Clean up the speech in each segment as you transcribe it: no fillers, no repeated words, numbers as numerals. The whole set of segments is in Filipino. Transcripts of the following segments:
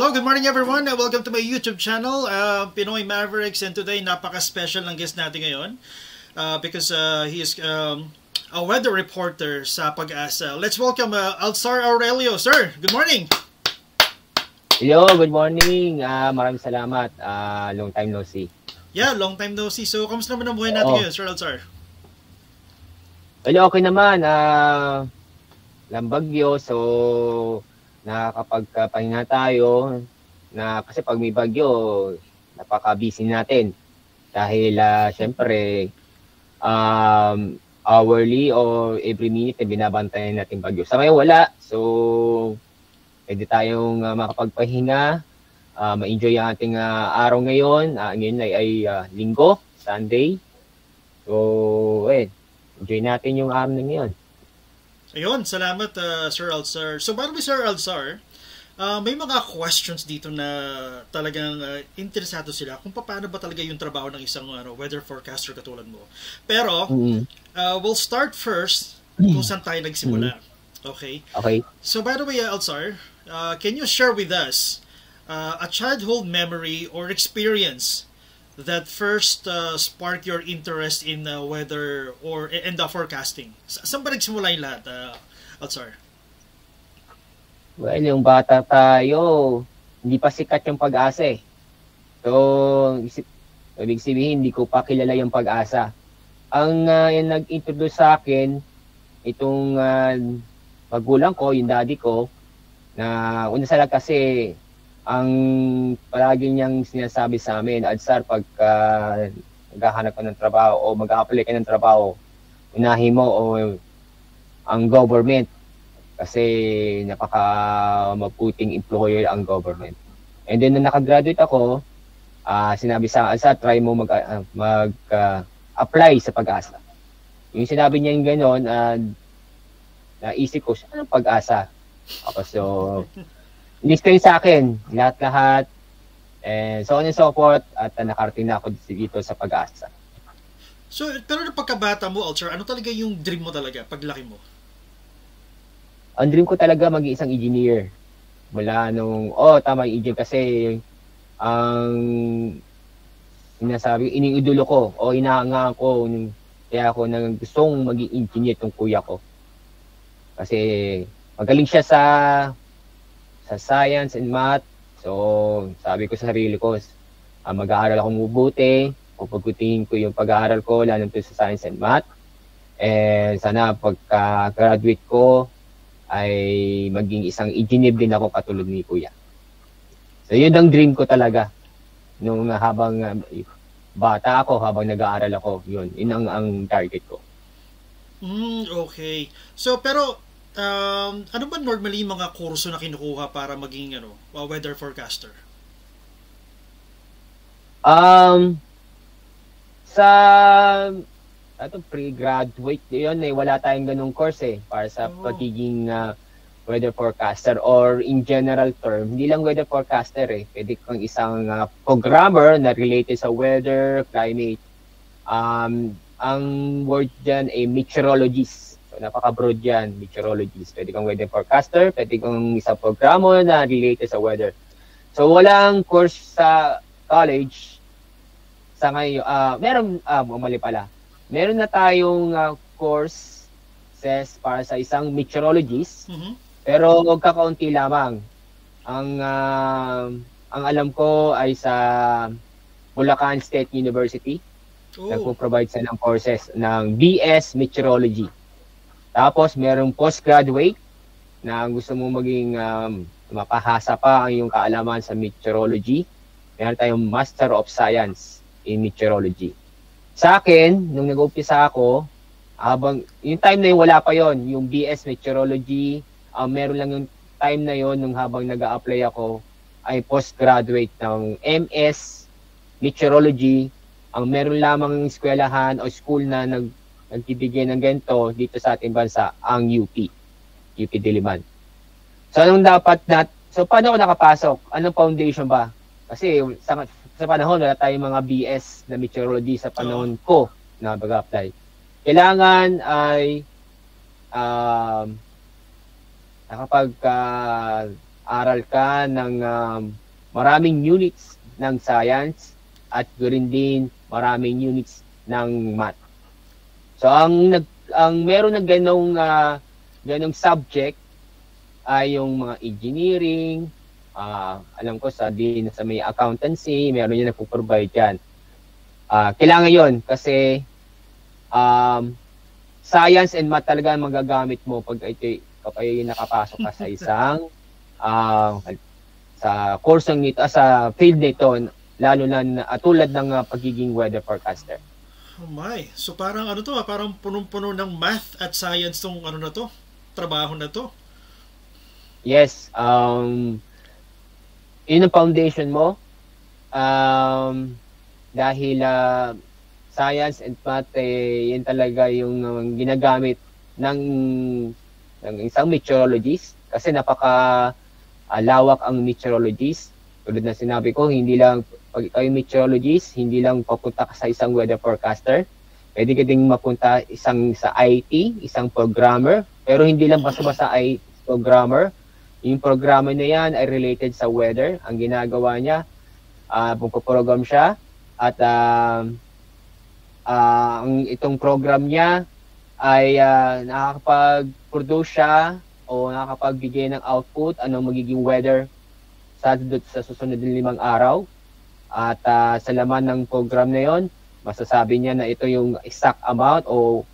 Hello, good morning everyone. Welcome to my YouTube channel, Pinoy Mavericks. And today, napaka-special ng guest natin ngayon because he is a weather reporter sa Pag-asa. Let's welcome Alzar Aurelio. Sir, good morning. Hello, good morning. Maraming salamat. Long time no see. Yeah, long time no see. So, kamusta naman ang buhay natin ngayon, Sir Alzar? Well, okay naman. Bagyo, so nakakapagpahinga tayo na kasi pag may bagyo, napaka-busy natin. Dahil syempre, hourly or every minute binabantayan natin bagyo. Sa ngayon wala, so pwede tayong makapagpahinga, ma-enjoy ang ating araw ngayon. Ngayon ay linggo, Sunday. So, enjoy natin yung araw na ngayon. Ayun, salamat Sir Alzar. So, by the way, Sir Alzar, may mga questions dito na talagang interesado sila kung paano ba talaga yung trabaho ng isang weather forecaster katulad mo. Pero, we'll start first kung saan tayo nagsimula. Okay? Okay. So, by the way, Alzar, can you share with us a childhood memory or experience that first sparked your interest in weather or in the forecasting? Saan ba nagsimula yung lahat, Alzar? Well, yung bata tayo, hindi pa sikat yung Pag-asa eh. So, ibig sabihin, hindi ko pa kilala yung Pag-asa. Ang yung nag-introduce sa akin, itong magulang ko, yung daddy ko, na una sa lahat kasi, ang palagi niyang sinasabi sa amin, Alzar, pagka naghahanap ka ng trabaho o mag-a-apply ka ng trabaho, unahin mo o ang government kasi napaka-mabuting employer ang government. And then, nung nakagraduate ako, sinabi sa Alzar, try mo mag-apply sa Pag-asa. Yung sinabi niya yung gano'n, naisip ko, siya ang Pag-asa. Ako, so, in-explain sa akin, lahat-lahat, and so on and so forth, at nakarating na ako dito sa Pag-asa. So, pero nung pagkabata mo, Alzar, ano talaga yung dream mo talaga, paglaki mo? Ang dream ko talaga maging isang engineer. Mula nung, tama yung engineer kasi ang sinasabi, iniidolo ko o inaangaan ko, kaya ako nang gustong maging engineer tong kuya ko. Kasi magaling siya sa science and math. So, sabi ko sa sarili ko, mag-aaral akong mabuti, pupagutihin ko yung pag-aaral ko, lalo sa science and math. And sana pagka-graduate ko, ay maging isang engineer din ako katulad ni Kuya. So, yun ang dream ko talaga. Nung habang bata ako, habang nag-aaral ako, yun ang target ko. Okay. So, pero, ano ba normally yung mga kurso na kinukuha para maging weather forecaster? Sa pre-graduate yun wala tayong ganung course para sa pagiging weather forecaster or in general term, hindi lang weather forecaster pwede kang isang programmer na related sa weather, climate. Ang word dyan ay meteorologist. So, napaka-broad yan, meteorologist. Pwede kang weather forecaster, pwede kang isang programmer na related sa weather. So, walang course sa college sa ngayon. Mali pala. Meron na tayong courses para sa isang meteorologist, pero kakaunti lamang. Ang alam ko ay sa Bulacan State University. Nagpo-provide sa ng courses ng BS Meteorology. Tapos, merong postgraduate na gusto mo maging mapahasa pa ang iyong kaalaman sa meteorology. Meron tayong Master of Science in Meteorology. Sa akin, nung nag-umpisa ako, yung time na yun, wala pa yon yung BS Meteorology, meron lang yung time na yon nung habang nag-a-apply ako, ay postgraduate ng MS Meteorology. Ang meron lamang eskwelahan o school na nagbibigay ng ganito dito sa ating bansa, ang UP Diliman. So, paano ako nakapasok? Anong foundation ba? Kasi sa panahon, wala tayong mga BS na meteorology sa panahon ko na mag-apply. Kailangan ay aral ka ng maraming units ng science at ganoon din maraming units ng math. So ang meron ng ganong subject ay yung mga engineering, alam ko sa may accountancy, meron yung nagpo-provide yan. Kailangan yon kasi science and math talaga ang magagamit mo pag kapag nakapasok ka sa isang sa kursong nito, sa field nito, lalo na tulad ng pagiging weather forecaster. Oh my. So parang parang punong-puno ng math at science tong trabaho na to. Yes, yun ang foundation mo. Dahil science and math, yun talaga yung ginagamit ng isang meteorologist kasi napaka-lawak ang meteorologist. Tulad na sinabi ko, hindi lang pag ikaw yung meteorologist, hindi lang papunta ka sa isang weather forecaster. Pwede ka ding mapunta sa IT, isang programmer, pero hindi lang basta-basta IT programmer. Yung programmer na yan ay related sa weather. Ang ginagawa niya, magpo-program siya at itong program niya ay nakakapag-produce siya o nakakapagbigay ng output, anong magiging weather sa susunod ng 5 araw. At sa laman ng program na yon, masasabi niya na ito yung exact amount o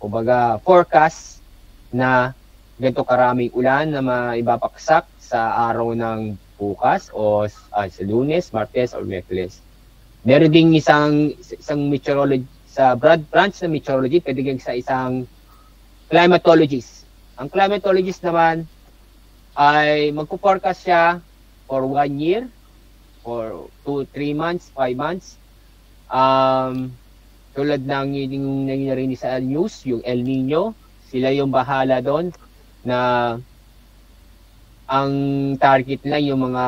kumbaga forecast na ganito karaming ulan na maibabaksak sa araw ng bukas o sa Lunes, Martes o Miyerkules. Meron ding isang meteorology sa branch na meteorology, pwede kang sa isang climatologist. Ang climatologist naman ay magpo-forecast siya for 1 year, for 2, 3 months, 5 months. Tulad ng yung nangyari sa news, yung El Nino, sila yung bahala doon na ang target lang yung mga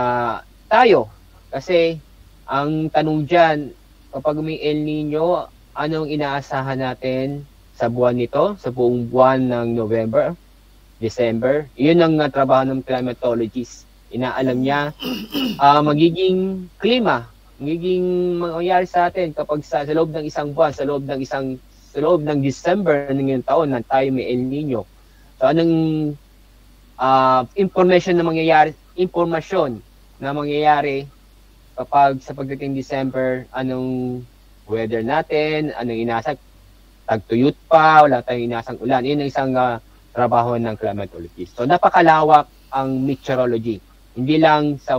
tayo. Kasi ang tanong dyan, kapag may El Nino, anong inaasahan natin sa buwan nito, sa buong buwan ng November, December? Yun ang trabaho ng climatologist. Inaalam niya magiging klima, magiging mangyayari sa atin kapag sa loob ng isang buwan, sa loob ng December ng ngayong taon na tayo may El Nino. So anong impormasyon na mangyayari kapag sa pagdating December, anong weather natin, anong inasang tagtuyot pa, wala tayong inasang ulan. Yun ang isang trabaho ng climatologist. So napakalawak ang meteorology. Hindi lang sa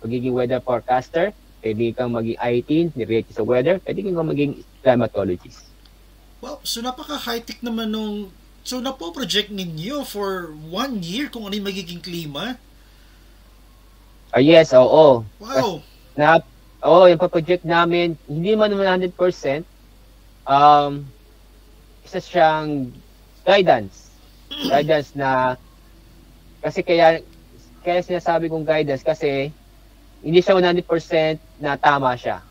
pagiging weather forecaster, pwede kang maging IT, related sa weather, pwede kang maging climatologist. Well, so napaka-high-tech naman so napo-project ninyo for 1 year kung ano yung magiging klima? Yes, oo. Wow! Yung pa-project namin, hindi man 100%, isa siyang guidance. Guidance na, kasi kaya sinasabi kong guidance kasi hindi siya 100% na tama siya.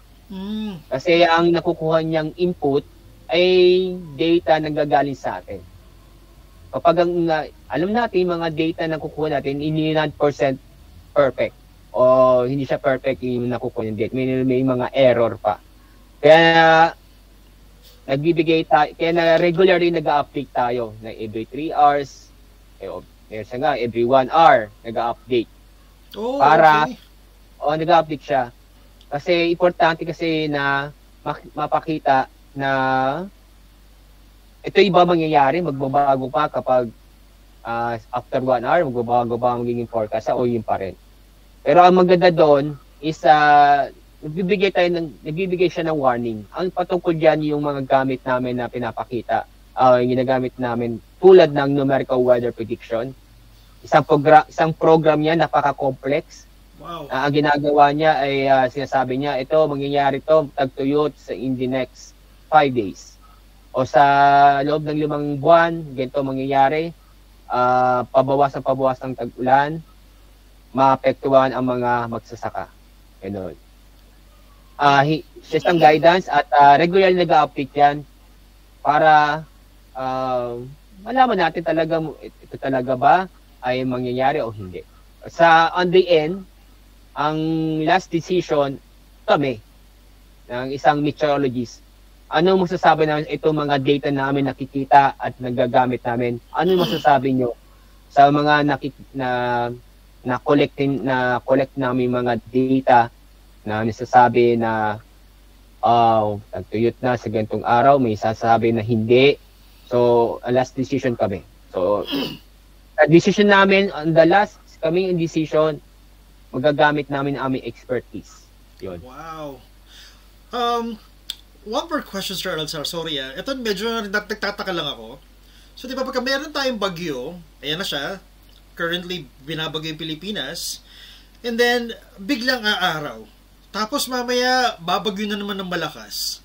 Kasi ang nakukuha niyang input ay data na gagaling sa atin. Kapag alam natin mga data na kukuha natin, hindi 100% perfect. O hindi siya perfect yung nakukuha ng data. May mga error pa. Kaya kaya na regularly nag-update tayo na every 3 hours, every 1 hour nag-update. Oh, para okay. Nag-update siya. Kasi importante kasi na mapakita na ito iba mangyayari, magbabago pa kapag after 1 hour, magbabago pa ang magiging forecast o yun pa rin. Pero ang maganda doon is nagbibigay siya ng warning. Ang patungkol dyan yung mga gamit namin na pinapakita, yung ginagamit namin tulad ng numerical weather prediction. Isang program niya, napaka-complex. Wow. Ang ginagawa niya ay sinasabi niya, ito, mangyayari to tagtuyot in the next 5 days. O sa loob ng 5 buwan, ganito mangyayari, pabawas ng tag-ulan, maapektuhan ang mga magsasaka. Ganun. Isang guidance at regular nag-update yan para malaman natin talaga, ito talaga ba ay mangyayari o hindi. On the end, ang last decision, kami, ng isang meteorologist, ano masasabi namin itong mga data namin nakikita at nagagamit namin? Ano masasabi nyo sa mga collect namin mga data na nasasabi na nagtuyot na sa ganitong araw, may sasabi na hindi. So, last decision kami. So, decision namin, on the last kaming decision, magagamit namin ang aming expertise. Yun. Wow. One more question, Sir Alzar. Sorry ito medyo nagtataka lang ako. So, di ba pagka meron tayong bagyo, ayan na siya, currently binabagyo yung Pilipinas, and then, biglang aaraw. Tapos mamaya, babagyo na naman ng malakas.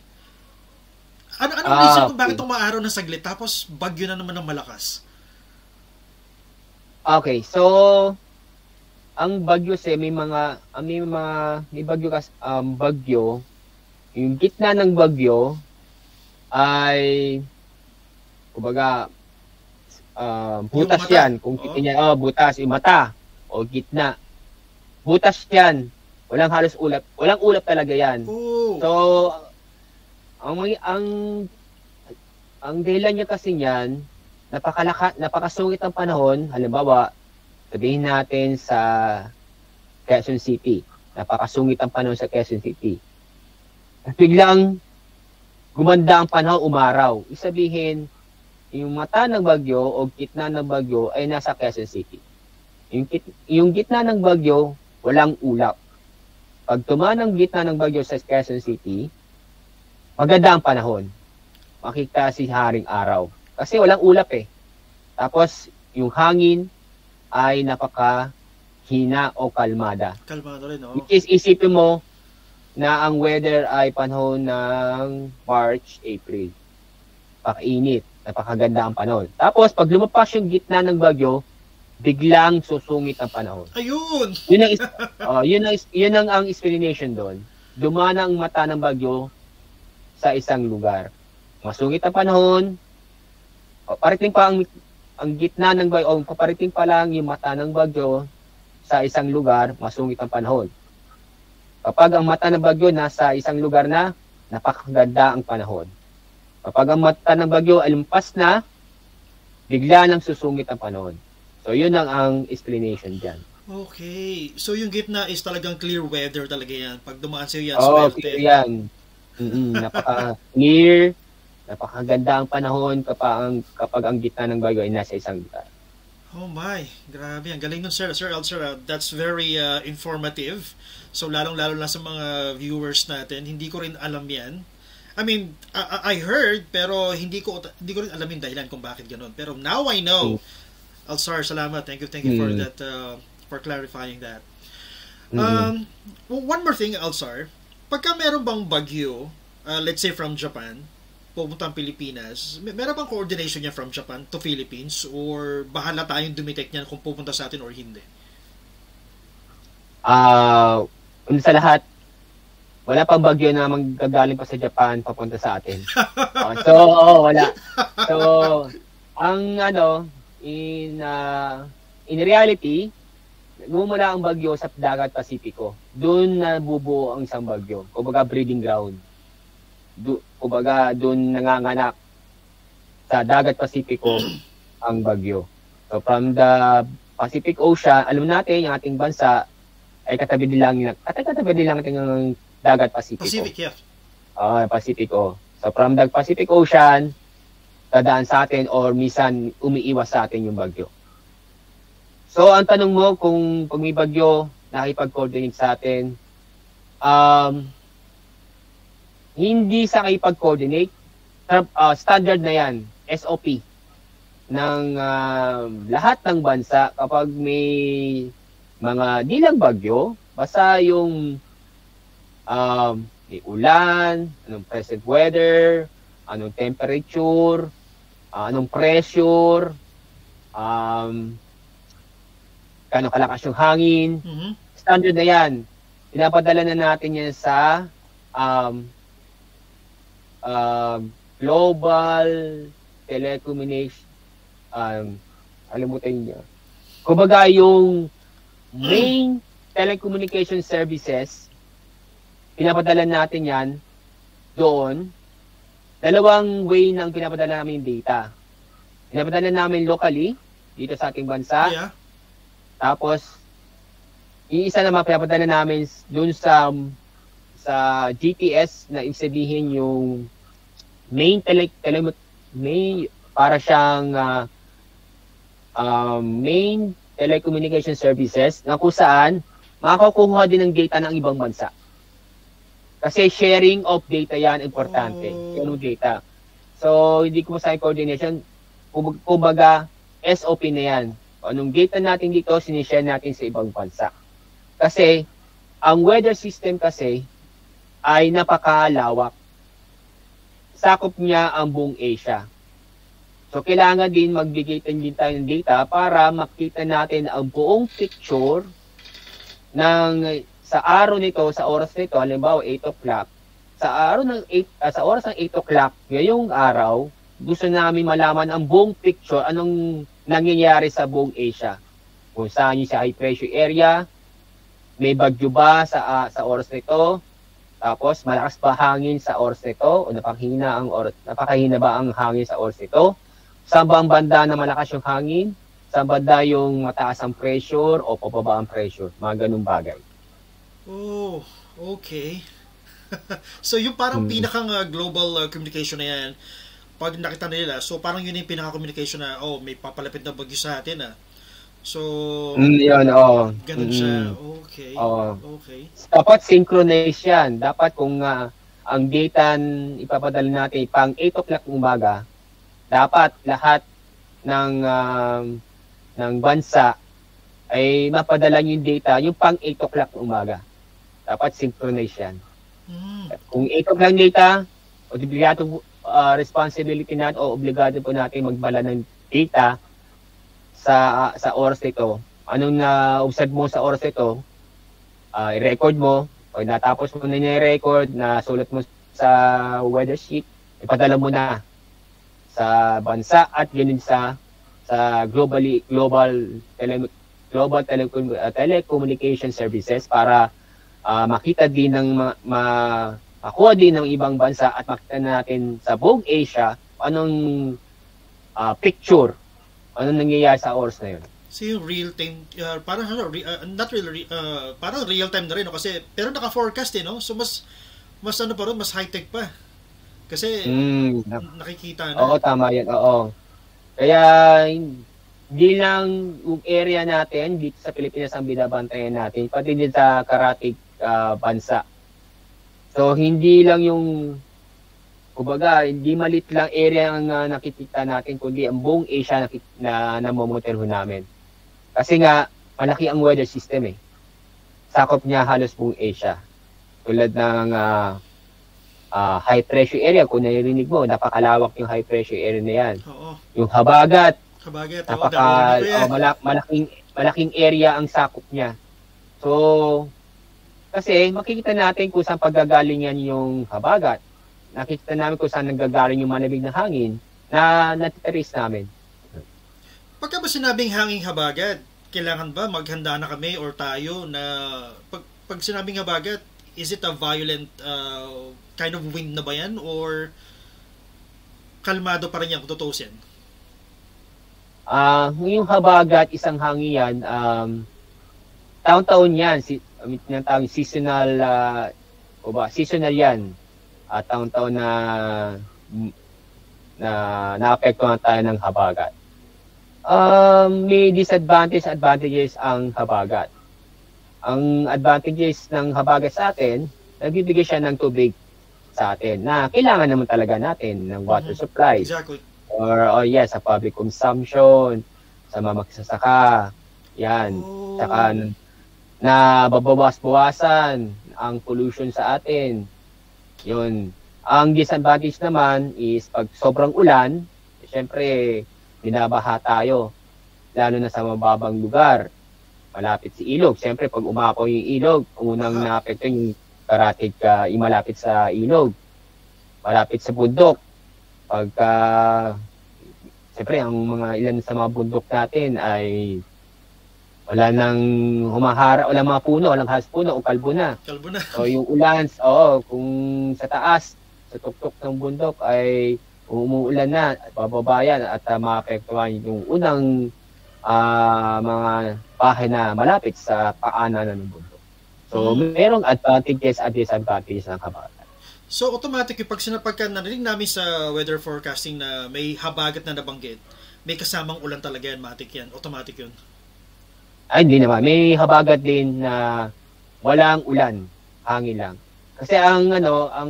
Anong reason kung bakit umaaraw ng saglit, tapos bagyo na naman ng malakas? Okay, so, ang bagyo may bagyo bagyo, yung gitna ng bagyo ay kumbaga butas yan, kung titingnan butas, yung mata o gitna. Butas yan. Walang halos ulap. Walang ulap talaga yan. Ooh. So ang dahilan niya kasi niyan, napakasungit ang panahon. Halimbawa, sabihin natin sa Quezon City. Napakasungit ang panahon sa Quezon City. At biglang gumanda ang panahon, umaraw. Isabihin, yung mata ng bagyo o gitna ng bagyo ay nasa Quezon City. Yung gitna ng bagyo, walang ulap. Pag tumanang gitna ng bagyo sa Quezon City, maganda ang panahon. Makita si Haring Araw. Kasi walang ulap eh. Tapos, yung hangin ay napakahina o kalmada. Kalmado rin, no? Which is, isipin mo na ang weather ay panahon ng March, April. Pakainit. Napakaganda ang panahon. Tapos, pag lumapas yung gitna ng bagyo, biglang susungit ang panahon. Ayun! Yun ang explanation doon. Dumana ang mata ng bagyo sa isang lugar. Masungit ang panahon, paparating pa ang gitna ng bagyo, o paparating pa lang yung mata ng bagyo sa isang lugar, masungit ang panahon. Kapag ang mata ng bagyo nasa isang lugar na, napakaganda ang panahon. Kapag ang mata ng bagyo ay lumpas na, bigla nang susungit ang panahon. So, yun ang explanation dyan. Okay. So, yung gitna is talagang clear weather talaga yan. Pag dumaan sa'yo yan, clear yan. Napaka-clear, napakaganda ang panahon kapag ang gitna ng bagyo ay nasa isang lugar. Oh my, grabe. Ang galing nun, Sir Alzar. That's very informative. So, lalong-lalo na sa mga viewers natin, hindi ko rin alam yan. I mean, I heard, pero hindi ko rin alam yung dahilan kung bakit ganun. Pero now I know. Alzar, salamat. Thank you for that, for clarifying that. One more thing, Alzar. Pagka meron bang bagyo, let's say from Japan, pupunta ang Pilipinas, meron bang coordination niya from Japan to Philippines, or bahala tayong dumitect niyan kung pupunta sa atin or hindi? Una sa lahat, wala pang bagyo na manggagaling pa sa Japan papunta sa atin. Wala. So, in reality, gumula ang bagyo sa dagat Pasipiko. Doon nabubuo ang isang bagyo. Kumbaga breeding ground. Kumbaga doon nanganganak sa dagat Pasipiko ang bagyo. So from the Pacific Ocean, alam natin yung ating bansa ay katabi lang ng dagat Pasipiko. Pacific, yeah. Pasipiko. So from the Pacific Ocean, dadaan sa atin or minsan umiiwas sa atin yung bagyo. So, ang tanong mo kung pag may bagyo, nakipag-coordinate sa atin, hindi sa nakipag-coordinate, standard na yan, SOP, ng lahat ng bansa kapag may mga di lang bagyo, basta yung may ulan, anong present weather, anong temperature, anong pressure, kano kalakas yung hangin. Standard na yan. Pinapadala na natin yan sa global telecommunication, alimutan niya. Kumbaga yung main telecommunication services, pinapadala natin yan doon. Dalawang way nang pinapadala namin yung data. Pinapadala namin locally, dito sa ating bansa. Yeah. Tapos, iisa naman pinapadala namin doon sa GTS na isabihin yung main para siyang main telecommunication services na kung saan makakuha din ng data ng ibang bansa. Kasi sharing of data yan, importante. Yung data. So, hindi ko masabi coordination. Kumbaga, SOP na yan. Anong data natin dito, sinishare natin sa ibang bansa. Kasi, ang weather system kasi ay napakalawak. Sakop niya ang buong Asia. So, kailangan din magbigay din tayo ng data para makita natin ang buong picture ng sa araw nito, sa oras nito, halimbawa 8 o'clock. Sa oras ng 8 o'clock, ngayong araw, gusto namin malaman ang buong picture, anong nangyayari sa buong Asia. Kung saan yung sa high pressure area, may bagyo ba sa oras nito, tapos malakas ba hangin sa oras nito, o napakahina ba ang hangin sa oras nito, saan ba ang banda na malakas yung hangin, saan banda yung mataas ang pressure o pababa ang pressure, mga ganung bagay. Oh, okay. So yung parang pinakang global communication na yan, pag nakita nila, so parang yun yung pinaka-communication na, may papalapit na bagyo sa atin So, yun, ganun siya. Okay. Okay. Dapat synchronize yan. Dapat kung ang data ipapadala natin pang 8 o'clock ng umaga, dapat lahat ng bansa ay mapadala yung data yung pang 8 o'clock ng umaga. Dapat synchronize yan. Kung 8 o'clock data, obligado responsibility natin o obligado po natin magbala ng data sa oras nito. Anong na-observe mo sa oras nito, i-record mo. Pag natapos mo na i-record, nasulat mo sa weather sheet, ipadala mo na sa bansa at yun sa global telecommunication services para makita din makuha din ng ibang bansa at makita natin sa buong Asia anong picture, anong nangyayari sa oras na yun. So yung real time, parang not really, parang real time na rin, no? Kasi pero naka-forecast no? So mas ano pa rin, mas high-tech pa. Kasi nakikita na. Oo, tama yan. Oo. Kaya hindi lang yung area natin dito sa Pilipinas ang binabantayan natin, pati din sa karatig bansa. So hindi lang yung kumbaga, hindi malit lang area ang nakikita natin, kundi ang buong Asia na namomonitor namin. Kasi nga, malaki ang weather system Sakop niya halos buong Asia. Tulad ng high pressure area, kung naririnig mo, napakalawak yung high pressure area na yan. Oo. Yung habagat, malaking area ang sakop niya. So, kasi makikita natin kung saan paggagaling yan yung habagat. Nakikita namin kung saan nanggagaling yung malamig na hangin na natiteris namin. Pagka ba sinabing hanging habagat, kailangan ba maghanda na kami or tayo na pag sinabing habagat, is it a violent kind of wind na ba yan or kalmado pa rin yan kung tutusin? Yung habagat, isang hangin yan, taon-taon yan, seasonal, seasonal yan. Taon-taon na naapektuhan tayo ng habagat. May advantages ang habagat. Ang advantages ng habagat sa atin, nagbibigay siya ng tubig sa atin na kailangan naman talaga natin ng water supply. Exactly. Or sa public consumption, sa mga magsasaka. Yan. Saka na babawas-bawasan ang pollution sa atin. Yun. Ang disadvantage naman is pag sobrang ulan, syempre binabaha tayo. Lalo na sa mababang lugar. Malapit sa ilog. Syempre pag umapaw yung ilog, unang naapekto yung karatig yung malapit sa ilog. Malapit sa bundok. Pagka syempre ang mga ilan sa mga bundok natin ay Wala nang wala mga puno, walang puno o kalbo na. Kalbo na. So yung ulan, kung sa taas, sa tuktok ng bundok ay umuulan na, bababa yan at maapektuhan yung unang mga bahay na malapit sa paanan ng bundok. So merong advantages at disadvantages ng habagat. So automatic yung pagka narinig namin sa weather forecasting na may habagat na nabanggit, may kasamang ulan talaga yan, matik yan, automatic yun. Ay, hindi naman. May habagat din na walang ulan, hangin lang. Kasi ang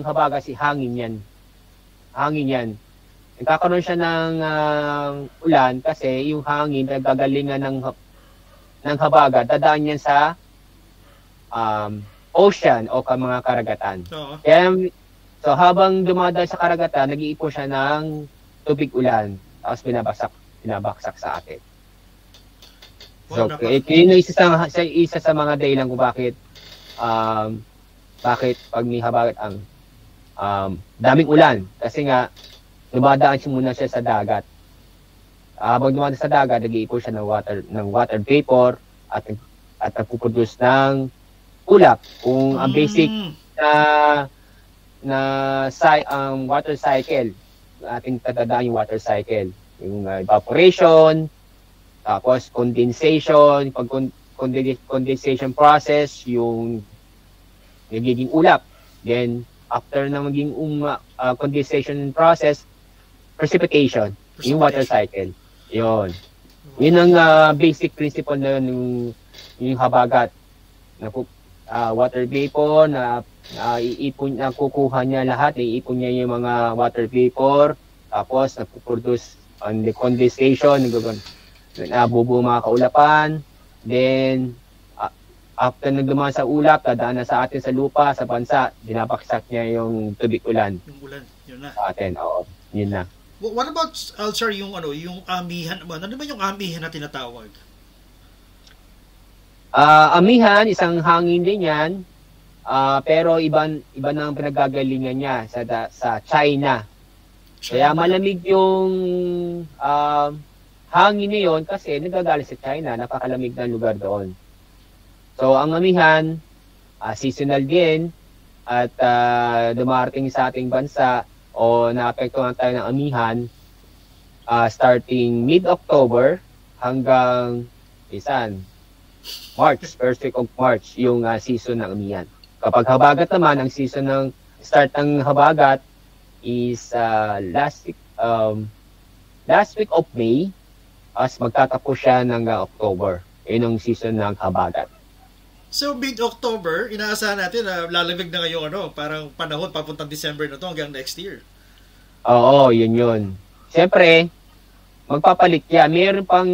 habagat hangin yan. Hangin yan. Nagkakaroon siya ng ulan kasi yung hangin nagagalingan ng habagat, dadaan yan sa ocean o mga karagatan. Kaya, so habang dumadaan sa karagatan, nag-iipon siya ng tubig ulan, tapos binabaksak sa atin. So, yun isa sa mga dahilan kung bakit pag may habagat daming ulan. Kasi nga, dumadaan siya muna sa dagat. Habang dumadaan sa dagat, nag-iipon siya ng water vapor at nagpuproduce ng ulap. Kung ang basic na water cycle, ating tatandaan yung water cycle. Yung evaporation, tapos condensation, condensation process, yung nagiging ulap. Then, after na maging condensation process, precipitation, yung water cycle. Yun. Yun ang basic principle na yung habagat. Water vapor, iipon, kukuha niya lahat, iipon niya yung mga water vapor, tapos nagpo-produce on the condensation, nabubuo mga kaulapan, then after nagdumaan sa ulap, dadaan na sa atin sa lupa, sa bansa, binabaksak niya yung tubig ulan. Yung ulan, yun na. Sa atin, yun na. What about, Alzar, yung amihan, ano ba yung amihan na tinatawag? Amihan, isang hangin din yan, pero iba na ang pinagagalingan niya sa China. Kaya malamig yung hangin na yun kasi nagagaling sa China, napakalamig na lugar doon. So, ang amihan, seasonal din at dumarating sa ating bansa o naapektuhan tayo ng amihan starting mid-October hanggang March, first week of March, yung season ng amihan. Kapag habagat naman, ang season ng start ng habagat is last week of May, as magtatapos siya ng October. Yun ang season ng habagat. So, mid-October, inaasahan natin na lalamig na ngayong parang panahon papuntang December na to hanggang next year. Oo, yun. Siyempre, magpapalit yan. Mayroon pang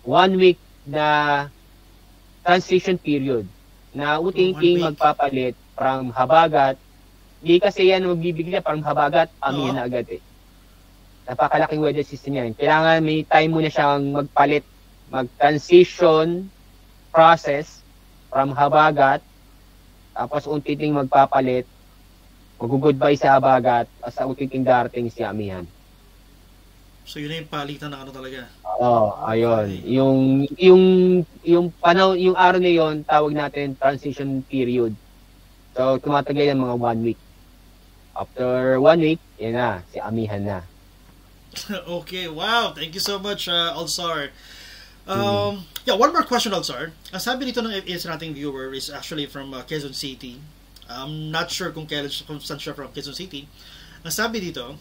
1 week na transition period na uting-ting magpapalit from habagat. Hindi kasi yan magbibigay from habagat, amihan na agad eh. Napakalaking weather system yan. Kailangan may time muna siyang magpalit, mag-transition process from habagat, tapos unti-ting magpapalit, mag-goodbye sa habagat, at sa unti-ting darating si amihan. So yun na yung palitan na talaga. Ayun. Yung panahon, yung araw na yun, tawag natin transition period. So tumatagal yan mga 1 week. After 1 week, yan na, si amihan na. Okay, wow. Thank you so much, Alzar. One more question, Alzar. Ang sabi dito ng isa nating viewer is actually from Quezon City. I'm not sure kung saan siya from Quezon City. Ang sabi dito,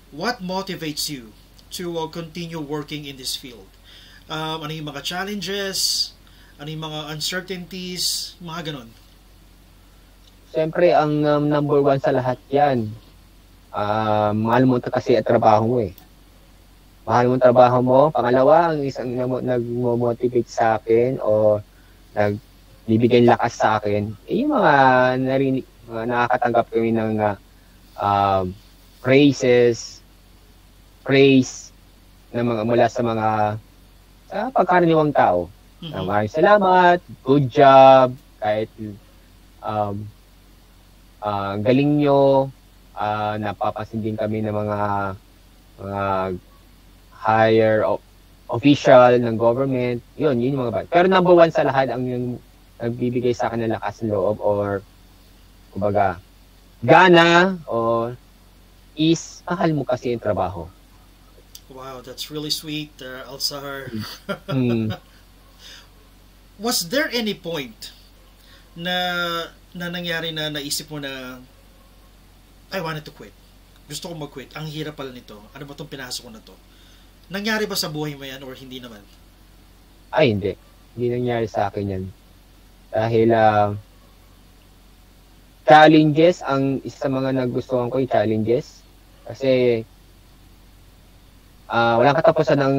what motivates you to continue working in this field? Ano yung mga challenges? Ano yung mga uncertainties? Mga ganon. Siyempre, ang number one sa lahat yan, mahal mo kasi at trabaho mo eh. Mahal mo trabaho mo. Pangalawa, ang isang nag-motivate sa akin o nagbibigay lakas sa akin, yung mga nakakatanggap kami ng praise na mula sa pagkaraniwang tao. Maraming salamat, good job, kahit galing nyo, napapasin din kami ng mga higher official ng government, yun yung mga bagay. Pero number one sa lahat ang yung nagbibigay sa akin ng lakas ng loob or kumbaga gana o is mahal mo kasi yung trabaho. Wow, that's really sweet, Alzar. Mm. Was there any point na nangyari na naisip mo na I wanted to quit? Gusto ko mag-quit. Ang hirap pala nito. Ano ba itong pinasok ko na to? Nangyari ba sa buhay mo yan or hindi naman? Ay, hindi. Hindi nangyari sa akin yan. Dahil challenges, ang isa sa mga nagustuhan ko yung challenges. Kasi walang katapusan ng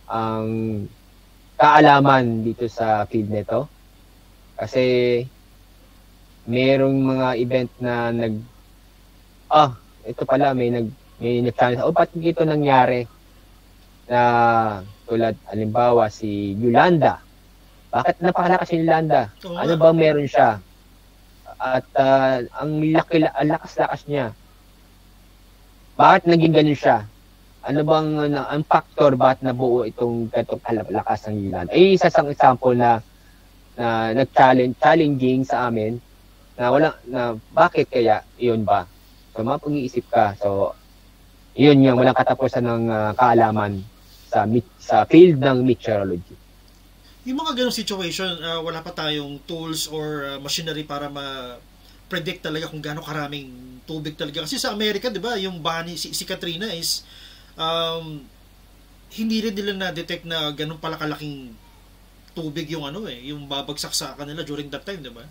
ang kaalaman dito sa field nito. Kasi merong mga event na ito pala may nag-challenge. Ba't ito nangyari? Na tulad, halimbawa, si Yolanda. Bakit napakalakas si Yolanda? Ano bang meron siya? At ang lakas-lakas niya. Bakit naging ganun siya? Ano bang ang factor bakit nabuo itong lakas ng Yolanda? Ay, isa sang example na challenging sa amin na bakit kaya iyon ba? So, mapag-iisip ka. So, yun yung walang katapusan ng kaalaman sa field ng meteorology. Yung mga ganong situation, wala pa tayong tools or machinery para ma-predict talaga kung gaano karaming tubig talaga. Kasi sa Amerika, di ba, yung baha si Katrina is hindi rin nila na-detect na ganun pala kalaking tubig yung yung babagsak sa kanila during that time, di ba?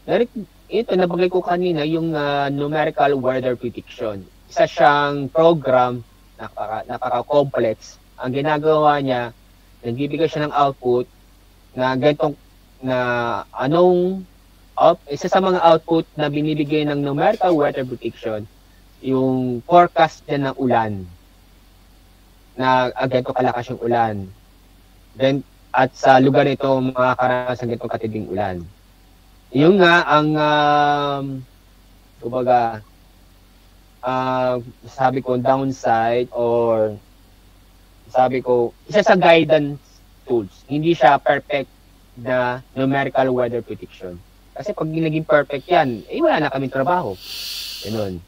Eric, ito nabagay ko kanina yung numerical weather prediction. Isa siyang program napaka-complex. Ang ginagawa niya, nagbibigay siya ng output na ganitong isa sa mga output na binibigay ng numerical weather prediction, yung forecast niya ng ulan. Na ganito kalakas yung ulan. Then, at sa lugar nito, makakaranas ng ganitong katinding ulan. Yung nga, ang sabi ko, downside or sabi ko, isa sa guidance tools. Hindi siya perfect na numerical weather prediction. Kasi pag naging perfect yan, wala na kaming trabaho. Ganun.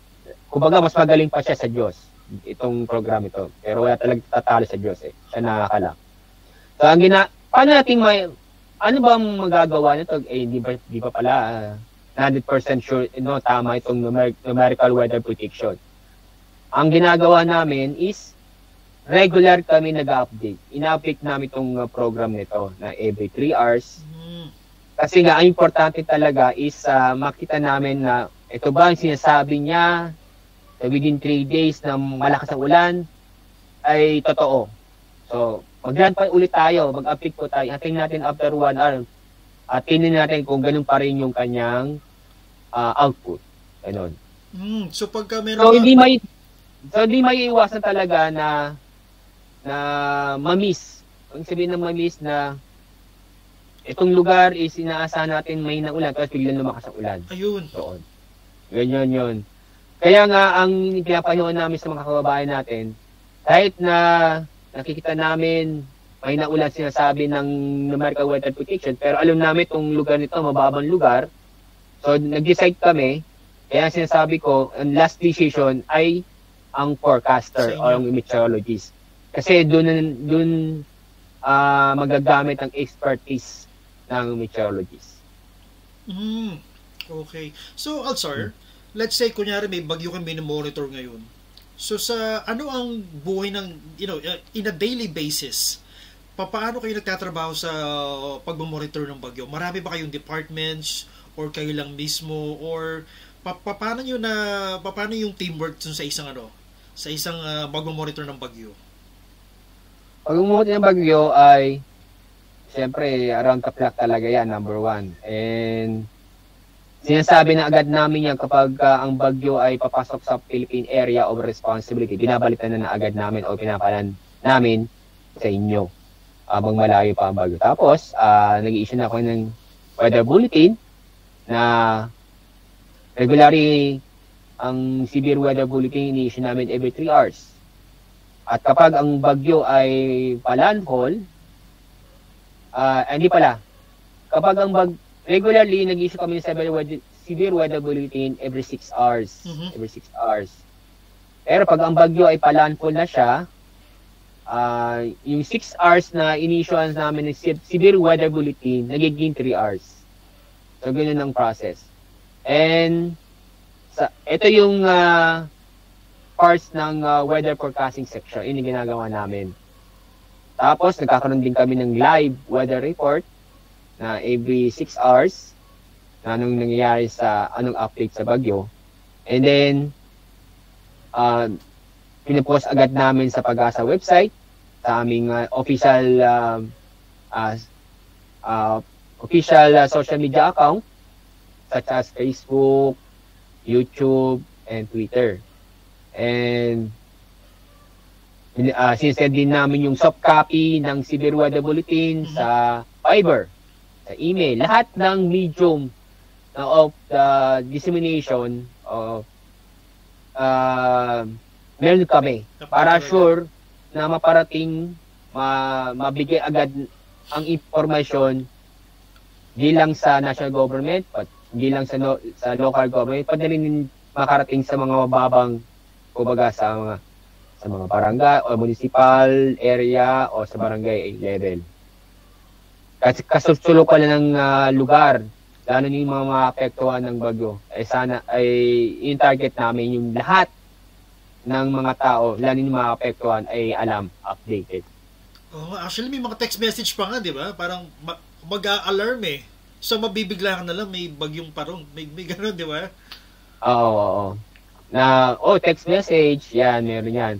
Kumbaga, mas magaling pa siya sa Diyos, itong program ito. Pero wala talagang tatalo sa Diyos Siya nakakala. So, paano natin ano ba ang magagawa nito? Di ba pala 100% sure, tama itong numerical weather prediction. Ang ginagawa namin is, regular kami nag-update. Ina-update namin itong program nito na every 3 hours. Kasi nga, ang importante talaga is makita namin na ito ba ang sinasabi niya within 3 days na malakas ang ulan ay totoo. So, mag-run pa ulit tayo, mag-update po tayo. Hatiin natin after 1 hour. At tingnan natin kung ganun pa rin yung kanyang output. Ganun. So, pagka meron hindi may iwasan talaga na ma-miss. Ang sabihin ng ma-miss na itong lugar is inaasahan natin may naulan tapos biglang lumakas ang ulan. Ayun. Doon. Ganyan yun. Kaya nga ang pinapahingan namin sa mga kababayan natin, kahit na nakikita namin may naulan sinasabi ng numerical weather prediction, pero alam namin itong lugar nito mababang lugar. So nag-decide kami, kaya sinasabi ko, ang last decision ay ang forecaster o ang meteorologist. Kasi doon magagamit ang expertise ng meteorologist. Okay. So, Alzar, let's say, kunyari may bagyo kang monitor ngayon. So, ano ang buhay ng, in a daily basis, paano kayo nagtatrabaho sa pag-monitor ng bagyo? Marami ba kayong departments or kayo lang mismo or paano yung teamwork sa isang mag-monitor ng bagyo? Pag-monitor ng bagyo ay siyempre around the clock talaga yan, number 1. And sinasabi na agad namin yan kapag ang bagyo ay papasok sa Philippine Area of Responsibility. Binabalitan na agad namin o pinapalan namin sa inyo habang malayo pa ang bagyo. Tapos, nag-i-issue na ako ng weather bulletin na regularly ang severe weather bulletin ini-issue namin every 3 hours. At kapag ang bagyo ay palandfall, hindi pala. Kapag ang regularly nag-issue kami ng severe weather bulletin every 6 hours. Every 6 hours. Pero pag ang bagyo ay palandfall na siya, yung 6 hours na in-issuean namin ng severe weather bulletin, nagiging 3 hours. So, ganyan ang process. And, ito yung parts ng weather forecasting section. Yun yung ginagawa namin. Tapos, nagkakaroon din kami ng live weather report na every 6 hours na anong nangyayari anong update sa bagyo. And then, pinapost agad namin sa Pag-asa website, sa aming official social media account, such as Facebook, YouTube, and Twitter. And sinesend din namin yung soft copy ng severe weather bulletin sa Viber, sa email. Lahat ng medium of the dissemination of meron kami para sure na maparating, mabigay agad ang information di lang sa national government, di lang sa local government, pati rin makarating sa mga mababang, kumbaga sa mga barangay o municipal area o sa barangay level. Kasi kasusulukan na ng lugar, lalo na yung mga maapektuhan ng bagyo, sana yung target namin yung lahat ng mga tao, lalo yung maapektuhan ay alam, updated. Actually, may mga text message pa nga, di ba? Parang mag-a-alarm eh. So, mabibigla ka na lang, may bagyong parong, may gano'n, di ba? Oo. Text message, yan, meron yan.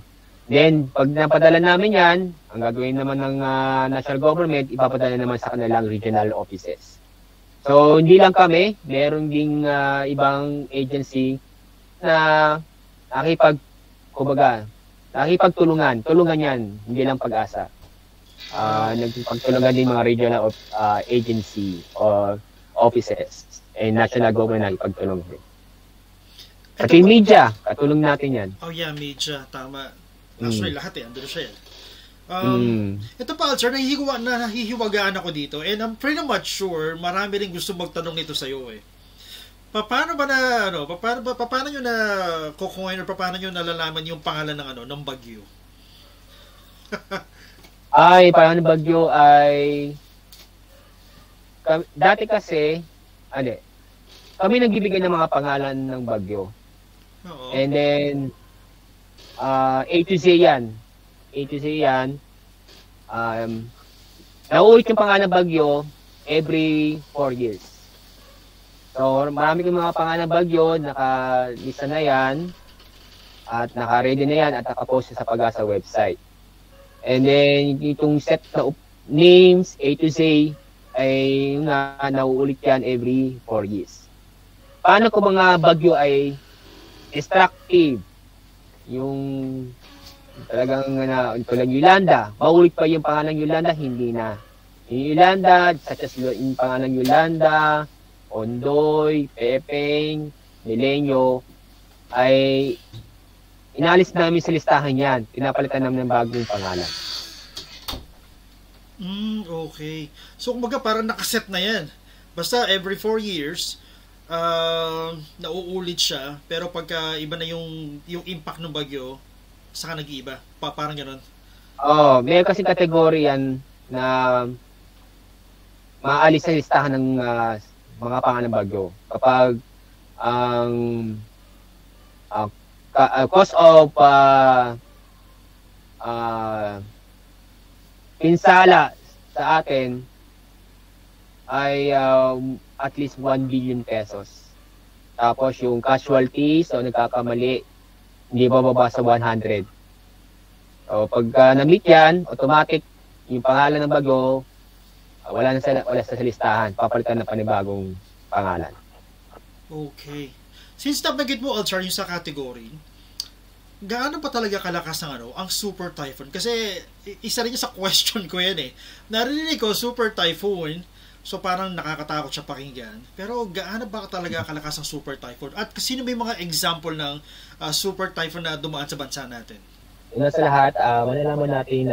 Then, pag napadala namin yan, ang gagawin naman ng national government, ipapadala naman sa kanilang regional offices. So, hindi lang kami, meron ding ibang agency na nakipagtulungan yan, hindi lang Pag-asa. Nagpagtulungan din mga regional agency or offices and national government nagpagtulungan din. Pati media, katulong natin yan. Media, tama. Actually, lahat andun siya. Ito pa, sir, nahihiwagaan ako dito and I'm pretty much sure marami rin gusto magtanong nito sa'yo eh. Paano nyo na kukuhain or paano nyo nalalaman yung pangalan ng bagyo? Pangalan ng bagyo ay dati kasi kami nagbibigay ng mga pangalan ng bagyo. Oo. And then A to Z yan. Nauulit yung pangalan ng bagyo every 4 years. So, marami kong mga pangalan ng bagyo, nakalista na yan, at naka-ready na yan, at nakapost sa Pag-asa website. And then, itong set na names, A to Z, ay nauulit yan every 4 years. Paano kung mga bagyo ay destructive? Yung talagang tulad Yolanda, maulit pa yung pangalan Yolanda, hindi na. Yung Yolanda, such as yung pangalan Yolanda, Ondoy, Pepeng, Milenyo, ay inalis namin sa listahan yan. Pinapalitan namin ng bagong pangalan. Okay. So, kumbaga parang nakaset na yan. Basta every 4 years, nauulit siya. Pero pagka iba na yung impact ng bagyo, saka nag-iiba. Parang gano'n. May kasi kategory yan na maalis sa listahan ng mga pangalan ng bagyo. Kapag ang cause of pinsala sa atin ay at least 1 billion pesos. Tapos yung casualties o nagkakamali, hindi bababa sa 100. So pag na-meet yan, automatic yung pangalan ng bagyo wala sa listahan, papalitan na panibagong pangalan. Okay. Since nabanggit mo, Alchar, yung sa category, gaano pa talaga kalakas ng ang super typhoon? Kasi isa rin sa question ko yan eh. Narinig ko, super typhoon. So parang nakakatakot siya pakinggan. Pero gaano ba talaga kalakas ang super typhoon? At sino may mga example ng super typhoon na dumaan sa bansa natin? Una sa lahat, malalaman natin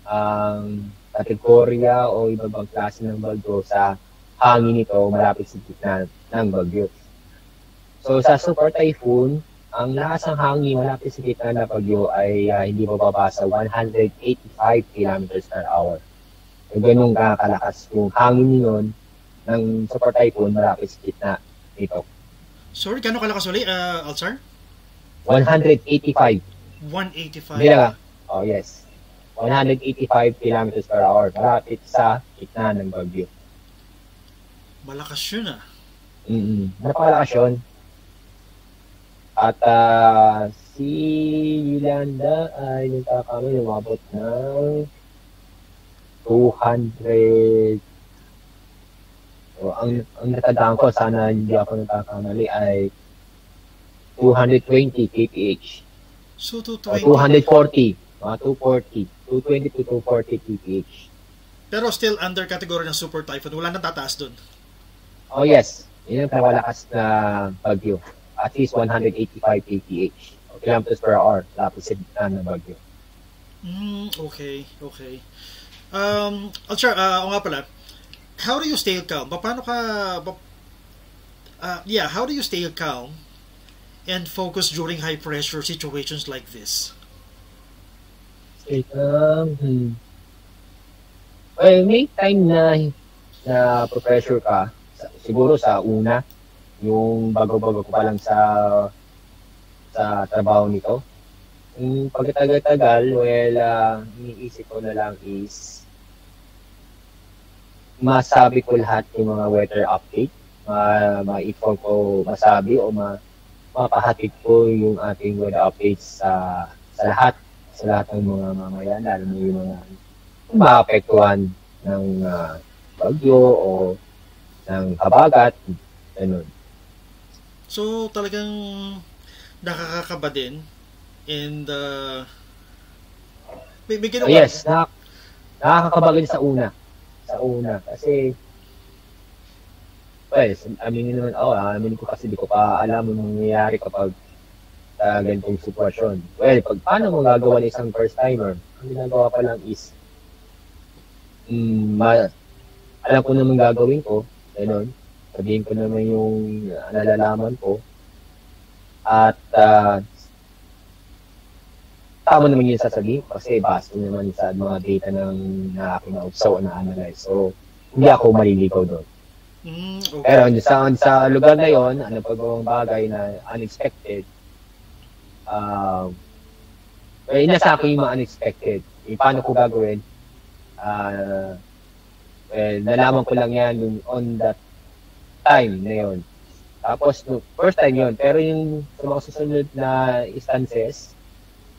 ang kategorya o iba bang klase ng bagyo sa hangin nito malapit sa gitna ng bagyo. So sa super typhoon, ang lakas ng hangin malapit sa gitna ng bagyo ay hindi bababa sa 185 kilometers per hour. So ganun kalakas yung hangin yun ng super typhoon malapit sa gitna nito. Sorry, gano'ng kalakas ulit, Alzar? 185. 185. Bilang, oh yes. 185 kilometers per hour malapit sa gitna ng bagyo. Malakas yun Napakalakas yun. At si Yolanda ay nagkakamali lumabot ng 200. So, ang natandaan ko, sana hindi ako nagkakamali, ay 220 kph. So, 240. 240. 220 to 240 kph. Pero still under category ng super typhoon. Wala nang tataas dun. Oh yes. Yun ang pinakalakas na bagyo. At least 185 kph. O kilometers per hour. Lapis sa gitna ng bagyo. Okay. Alzar, o nga pala, how do you stay calm? Paano ka... how do you stay calm and focus during high pressure situations like this? Well, may time na pressure ka, siguro sa una, yung bago-bago ko pa lang sa trabaho nito. Pagkatagal-tagal, iniisip ko na lang is masabi ko lahat yung mga weather update, ma-inform ko, masabi o mapahatid ko yung ating weather updates sa lahat ng mga mamayan, lalo na yung mga maapektuhan ng bagyo o ng habagat, ganun. So, talagang nakakakaba din and may ginawa. Yes, nakakakaba din sa una kasi aminin ko kasi di ko pa alam ang nangyayari kapag ganitong sitwasyon. Well, paano mo gagawa ng isang first timer? Ang ginagawa pa lang is alam ko naman gagawin ko, gano'n. Sabihin ko naman yung nalalaman ko. At tama naman yung sasabihin kasi base naman sa mga data ng aking na-observe na analyze. So, hindi ako maliligaw doon. Okay. Pero sa lugar na yon, ano pagawang bagay na unexpected, inasa ko yung mga unexpected. Paano ko gagawin? Nalaman ko lang yan on that time na yon. Tapos, first time yon. Pero yung sa mga susunod na instances,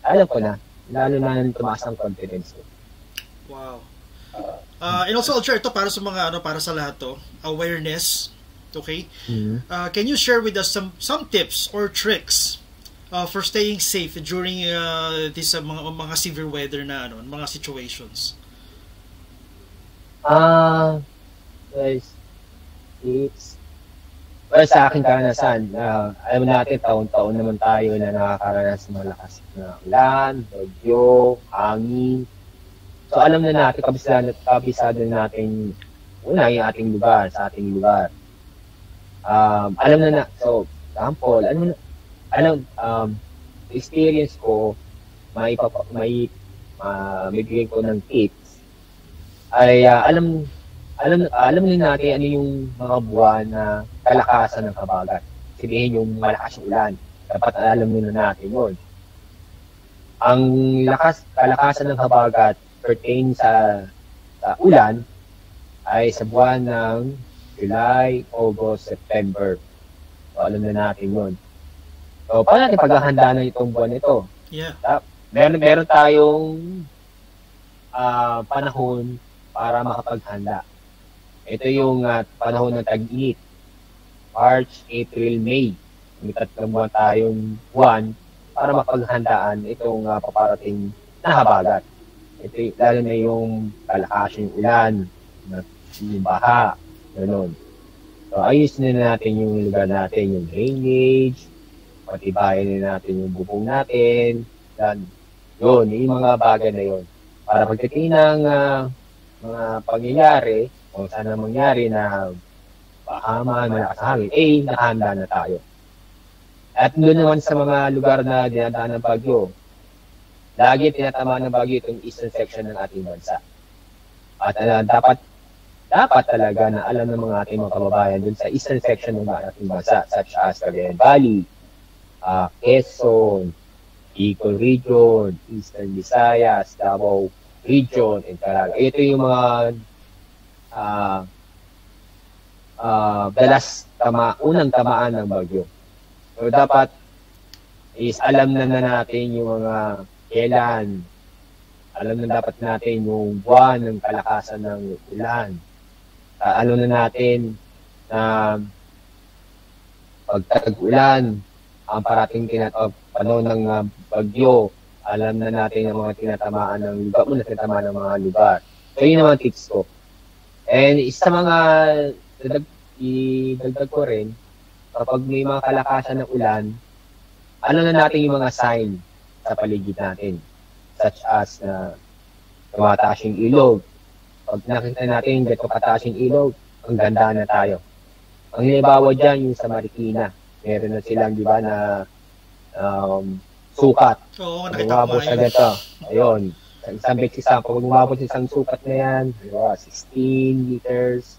alam ko na. Lalo na tumaas ang confidence ko. Wow. And also, I'll share ito para sa mga, para sa lahat to. Awareness. Okay? Mm-hmm. Can you share with us some tips or tricks for staying safe during this mga severe weather na mga situations? Guys, sa aking karanasan, alam natin, taon-taon naman tayo na nakakaranas ng malakas na ulan, bagyo, hangin. So alam na natin, kabisado natin, una yung ating lugar, sa ating lugar. Alam na so, example, experience ko, may bigyan ko ng tips, ay alam din natin ano yung mga buwan na kalakasan ng habagat. Sabihin yung malakas yung ulan. Dapat alam nyo na natin yun. Ang kalakasan ng habagat pertain sa ulan ay sa buwan ng July, August, September. So, alam na natin yun. So, paano natin paghahanda na itong buwan ito? Yeah. Meron tayong panahon para makapaghanda. Ito yung panahon ng tag-init. March, April, May. May 3 buwan tayong buwan para mapaghandaan itong paparating na habagat. Ito lalo na yung kalakasan yung ulan, yung baha, gano'n. So, ayusin na natin yung lugar natin, yung drainage, patibayan na natin yung bubong natin, yan. Yun, yung mga bagay na yun. Para pagdating ng mga pangyayari, kung sana mangyari na pahaman, malakas na hangin, nakahanda na tayo. At doon naman sa mga lugar na dinadaan ng bagyo, lagi tinatamaan ng bagyo itong eastern section ng ating bansa. At dapat talaga na alam ng mga ating mga kababayan dun sa eastern section ng ating bansa, such as Cagayan Valley, Quezon, Bicol Region, Eastern Visayas, Davao Region, and Caraga. Ito yung mga unang tamaan ng bagyo. So, dapat is alam na natin yung mga kailan, alam na dapat natin yung buwan ng kalakasan ng ulan. Alam na natin na pag tag-ulan, ang parating panahon ng bagyo, alam na natin ang mga tinatamaan ng mga lugar. So, yun naman tips ko. And isa mga idagdag ko rin, kapag may mga kalakasan ng ulan, alam na natin yung mga sign sa paligid natin. Such as na tumataas yung ilog. Pag nakita natin gato kataas yung ilog, ang ganda na tayo. Ang hinibawa dyan yung sa Marikina. Meron na silang, di ba, na sukat. Oo, nakita ko sa gato. Ayun. Isang example, pag umabot sa isang sukat na yan, diba, 16 liters,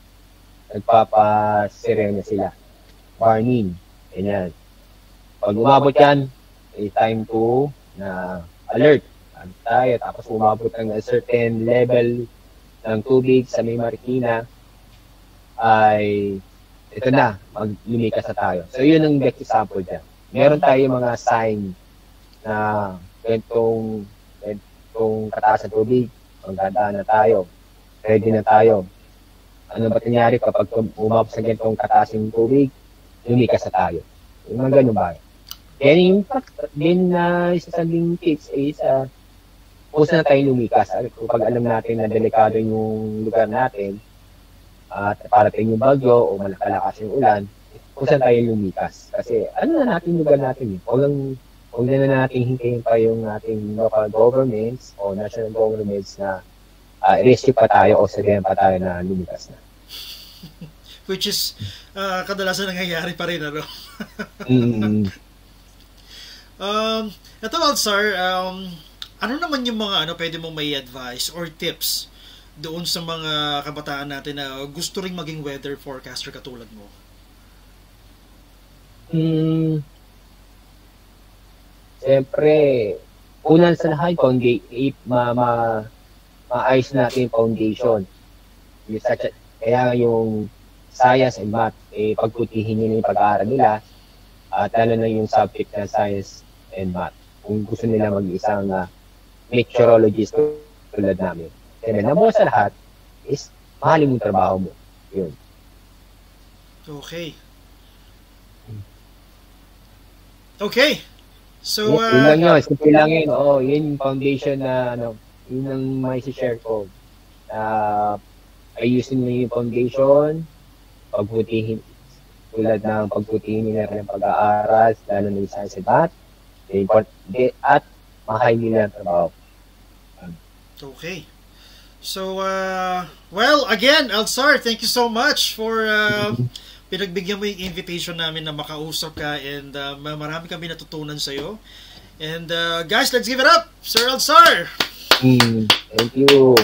nagpapasirena sila. Warning. Ganyan. Pag umabot yan, time to na alert. Tayo, tapos umabot ng a certain level ng tubig sa may Marikina, ay ito na, maglumikas na tayo. So, yun ang best example dyan. Meron tayo mga sign na ganitong kataas ng tubig, magdadaan na tayo, ready na tayo. Ano ba nangyari kapag umabot sa ganitong kataas ng tubig, lumikas na tayo. Yung mga ganun ba? Then, yung din na isa sa tips is, pusa na tayong lumikas. Kapag alam natin na delikado yung lugar natin, at parating yung bagyo o malakalakas yung ulan, pusa na tayong lumikas. Kasi ano na natin yung lugar natin. Huwag na natin hintayin pa yung ating local governments o national governments na rescue pa tayo o sabihin pa tayo na lumikas na. Which is, kadalasan nangyayari pa rin, ano? Ito, Alzar, ano naman yung mga pwede mong may advice or tips doon sa mga kabataan natin na gusto ring maging weather forecaster katulad mo? Siyempre, unang sa lahat, maayos natin yung foundation. Kaya yung science and math, pagputihin nila yung pag-aaral nila, at lalo na yung subject na science and math. Kung gusto nila mag-isang meteorologist tulad namin. And then, nabuo sa lahat is mahalin yung trabaho mo. Yun. Okay. Okay. So, yun lang yun. Simple lang yun. Oo, yun yung foundation na, yun ang may share ko. Ayusin mo yung foundation, pagputihin, tulad ng pagputihin nila ng pag-aaral, lalo na yung science and math, at mahalin nila ang trabaho. Okay. So, well, again, Alzar, thank you so much for pinagbigyan mo yung invitation namin na makausap ka, and marami kami natutunan sa'yo. And guys, let's give it up, Sir Alzar! Thank you.